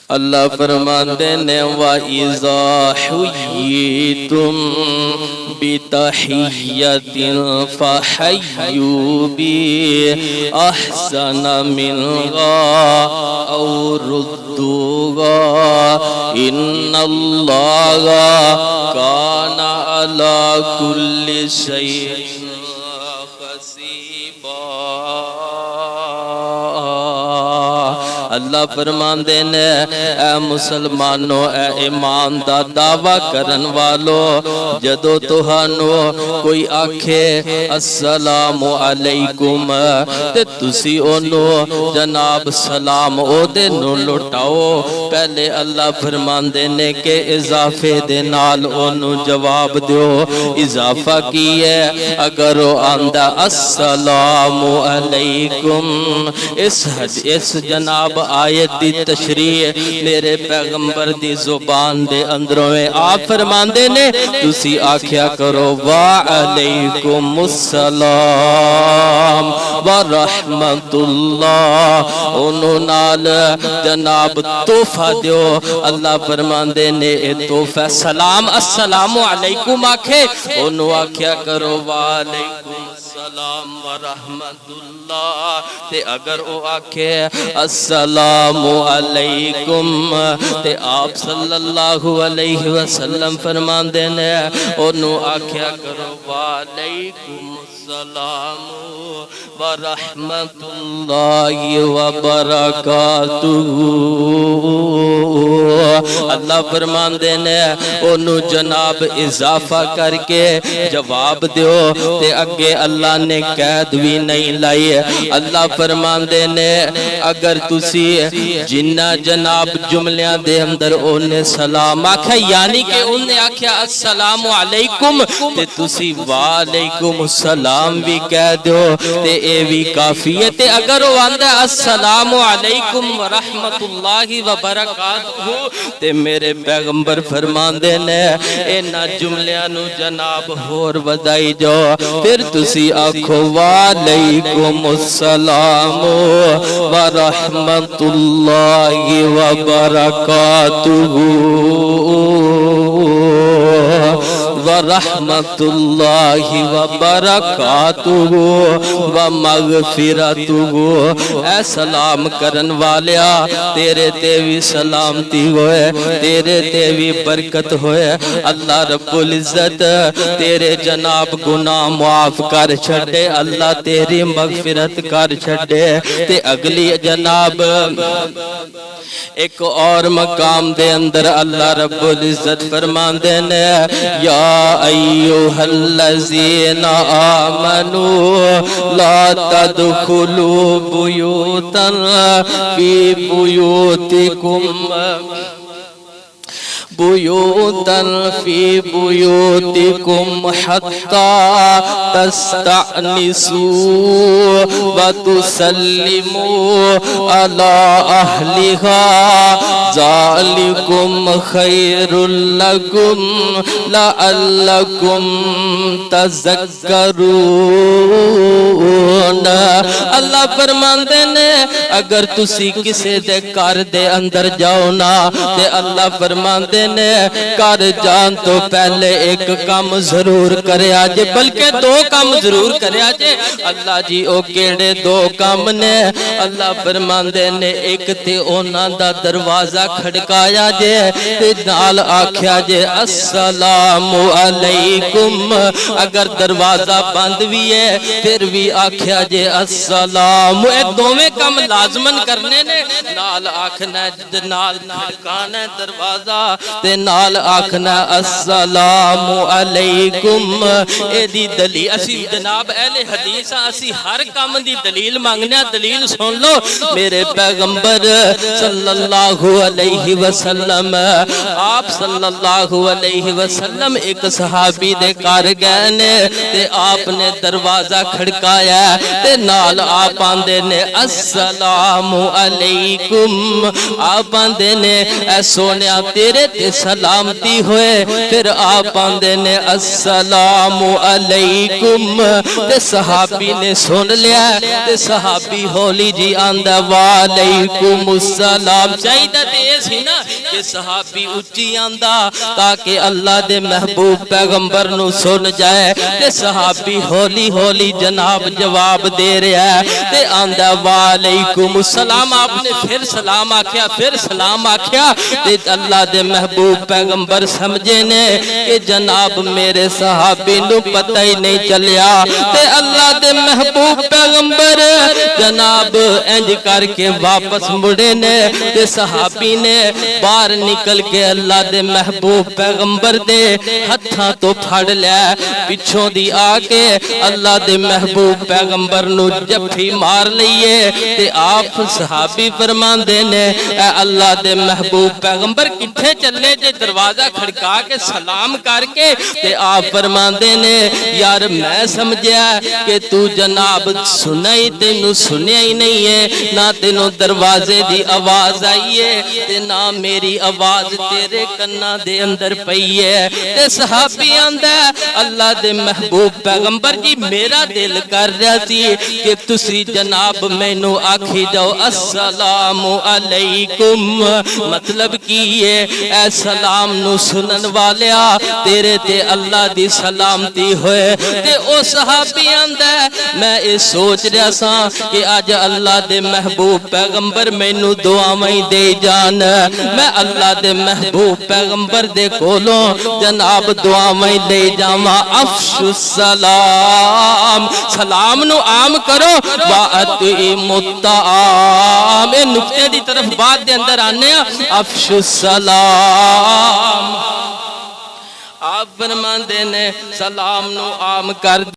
اللہ فرماتے ہیں وَإِذَا حُيِّيتُم بِتَحِيَّةٍ فَحَيُّوا بِأَحْسَنَ مِنْهَا أَوْ رُدُّوهَا إِنَّ اللَّهَ كَانَ عَلَى كُلِّ شَيْءٍ اللہ فرماندے نے اے مسلمانوں اے ایمان دا دعویٰ کرن والو جدو تہانو کوئی آکھے السلام علیکم تے تسی اونو جناب سلام او دے نو لٹاؤ پہلے اللہ فرماندے نے کہ اضافے دے نال اونو جواب دیو اضافہ کی ہے اگر او آندہ السلام علیکم اس جناب آیت دی تشریح میرے پیغمبر دی زبان دے اندروں میں آپ فرماندے نے تسی آکھیا کرو وعلیکم السلام ورحمت اللہ انہوں نال جناب توفہ دیو اللہ فرماندے نے اے توفہ سلام السلام علیکم آکھے انہوں آکھیا کرو وعلیکم السلام ورحمت اللہ تے اگر او آکھے السلام علیکم تے آپ صلی اللہ علیہ وسلم فرمان دینے انہوں آکھیا کرو وعلیکم السلام ورحمت اللہ وبرکاتہ اللہ فرمان دینے انہوں جناب اضافہ کر کے جواب دیو تے اگے اللہ نے قید بھی نہیں لائی اللہ فرمان دینے اگر تسی جنہ جناب جملیاں دے اندر انہیں سلام آکھا یعنی کہ انہیں آکھا السلام علیکم تے تسی وعلیکم السلام بھی کہہ دو تے اے بھی کافی ہے تے اگر وہ آندہ السلام علیکم ورحمت اللہ وبرکاتہ تے میرے پیغمبر فرمان دینے اینا جملیاں نو جناب ہور ودائی جو پھر تسی آکھو وعلیکم السلام ورحمت اللہ وبرکاتہ ورحمت اللہ وبرکاتہ ومغفرتہ اے سلام کرن والیا تیرے تیوی سلامتی ہوئے تیرے تیوی برکت ہوئے اللہ رب العزت تیرے جناب گناہ معاف کر چھڑے اللہ تیری مغفرت کر چھڑے تے اگلی جناب ایک اور مقام دے اندر اللہ رب العزت فرمان دینے یا ایوہ الذین آمنوا لا تدخلوا بیوتا فی بیوتکم بیوتا فی بیوتکم حتی تستعنسوا وتسلموا علی اہلہا ذالکم خیر لکم لعلکم تذکرون اللہ فرمان دینے اگر تسی کسے دے کار دے اندر جاؤ نا تے اللہ فرمان دینے کر جان تو پہلے ایک کام ضرور کرے آجے بلکہ دو کام ضرور کرے آجے اللہ جی او کیڑے دو کام نے اللہ فرمان دینے ایک تے اونا دا دروازہ کھڑکایا جے تے نال آکھیا جے السلام علیکم اگر دروازہ بند بھی ہے پھر بھی آکھیا جے السلام اے دوویں کام لازمن کرنے نے نال آکھنا نال کھڑکانا دروازہ تے نال آکھنا السلام علیکم اے دی دلیل اسی جناب اہل حدیث اسی ہر کام دی دلیل مانگنے دلیل سن لو میرے پیغمبر صلی اللہ علیہ وسلم آپ صلی اللہ علیہ وسلم ایک صحابی دے کار گئے نے تے آپ نے دروازہ کھڑکایا تے نال آپ آندے نے السلام علیکم آپ آندے نے اے سونیا تیرے تے تے سلامتی ہوئے پھر آپ آندے نے السلام علیکم تے صحابی نے سن لیا تے صحابی ہولی جی آندہ وعلیکم السلام چاہیدہ تیز ہی نا کہ صحابی اچھی آندہ تاکہ اللہ دے محبوب پیغمبر نو سن جائے تے صحابی ہولی ہولی جناب جواب دے رہا ہے تے آندہ وعلیکم السلام آپ نے پھر سلام آکھیا پھر سلام آکھیا تے اللہ دے محبوب پیغمبر سمجھے نے کہ جناب میرے صحابی نو پتہ ہی نہیں چلیا تے اللہ دے محبوب پیغمبر جناب انج کر کے واپس مڑے نے تے صحابی نے باہر نکل کے اللہ دے محبوب پیغمبر دے ہتھاں تو پھڑ لیا پچھوں دی آکے اللہ دے محبوب پیغمبر نو جفی مار لئیے تے آپ صحابی فرمان دینے اے اللہ دے محبوب پیغمبر کتھے چلے جے دروازہ کھڑکا کے سلام کر کے تے آپ فرمان دینے یار میں سمجھیا کہ تو جناب سنائی تینو سنیا ہی نہیں ہے نہ تینو دروازے دی آواز آئیے تے نہ میری آواز تیرے کنہ دے اندر پئیے تے صحابی آندہ اللہ دے محبوب پیغمبر جی میرا دل کر رہا سی کہ تسی جناب میں نو آکھی جاؤ السلام علیکم مطلب کیے اے سلام نو سنن والیا تیرے تے اللہ دی سلامتی ہوئے تے او صحابی آندہ میں اس سوچ رہا سا کہ آج اللہ دے محبوب پیغمبر میں نو دعاویں دے جان میں اللہ دے محبوب پیغمبر دے کولوں جناب دعاویں دے جاواں افشو السلام سلام نو عام کرو وَأَطْعِمُوا الطَّعَامَ اے نکتے دی طرف بات دے اندر آنے افشو السلام آپ فرمان دینے سلام نو عام کر